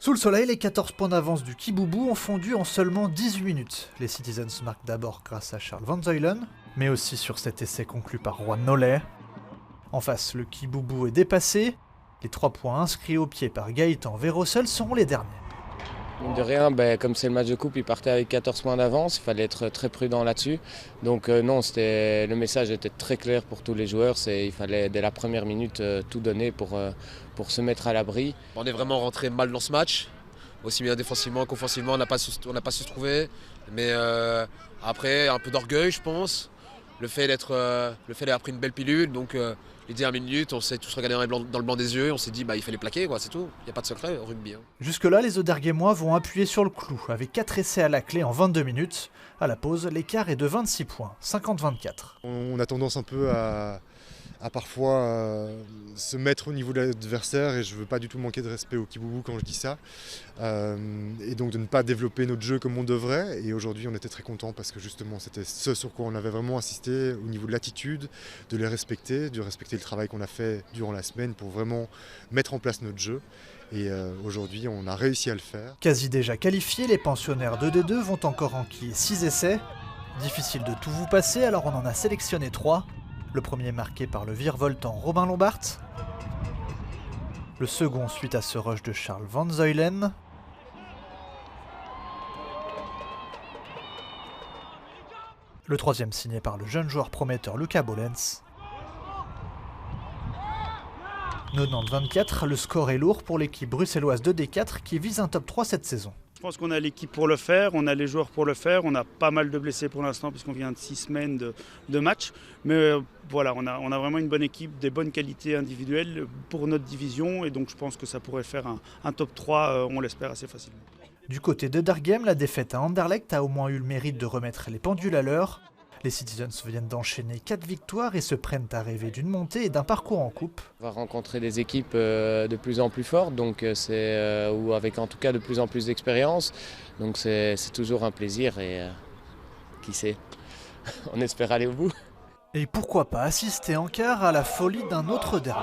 Sous le soleil, les 14 points d'avance du Kiboubou ont fondu en seulement 18 minutes. Les Citizens marquent d'abord grâce à Charles Van Zuylen, mais aussi sur cet essai conclu par Juan Nollet. En face, le Kiboubou est dépassé. Les 3 points inscrits au pied par Gaëtan Vérossel seront les derniers. De rien, comme c'est le match de coupe, il partait avec 14 points d'avance, il fallait être très prudent là-dessus. Donc non, le message était très clair pour tous les joueurs, il fallait dès la première minute tout donner pour se mettre à l'abri. On est vraiment rentré mal dans ce match, aussi bien défensivement qu'offensivement, on n'a pas su se trouver. Mais après, un peu d'orgueil, je pense. Le fait d'avoir pris une belle pilule, donc les dernières minutes, on s'est tous regardé dans le blanc des yeux, on s'est dit il fallait plaquer, quoi, c'est tout. Il n'y a pas de secret au rugby. Jusque-là, les Auderghemois vont appuyer sur le clou, avec 4 essais à la clé en 22 minutes. À la pause, l'écart est de 26 points, 50-24. On a tendance un peu à parfois se mettre au niveau de l'adversaire, et je ne veux pas du tout manquer de respect au Kiboubou quand je dis ça, et donc de ne pas développer notre jeu comme on devrait. Et aujourd'hui on était très contents parce que justement c'était ce sur quoi on avait vraiment insisté au niveau de l'attitude, de les respecter, de respecter le travail qu'on a fait durant la semaine pour vraiment mettre en place notre jeu. Et aujourd'hui on a réussi à le faire. Quasi déjà qualifiés, les pensionnaires 2D2 vont encore enquiller 6 essais. Difficile de tout vous passer, alors on en a sélectionné 3. Le premier marqué par le virevoltant Robin Lombard. Le second suite à ce rush de Charles Van Zuylen. Le troisième signé par le jeune joueur prometteur Luca Bolens. 90-24, le score est lourd pour l'équipe bruxelloise de D4 qui vise un top 3 cette saison. Je pense qu'on a l'équipe pour le faire, on a les joueurs pour le faire, on a pas mal de blessés pour l'instant puisqu'on vient de 6 semaines de match. Mais voilà, on a vraiment une bonne équipe, des bonnes qualités individuelles pour notre division et donc je pense que ça pourrait faire un top 3, on l'espère assez facilement. Du côté de Darghem, la défaite à Anderlecht a au moins eu le mérite de remettre les pendules à l'heure. Les Citizens viennent d'enchaîner 4 victoires et se prennent à rêver d'une montée et d'un parcours en coupe. On va rencontrer des équipes de plus en plus fortes, donc ou avec en tout cas de plus en plus d'expérience. Donc c'est toujours un plaisir et qui sait, on espère aller au bout. Et pourquoi pas assister en quart à la folie d'un autre derby.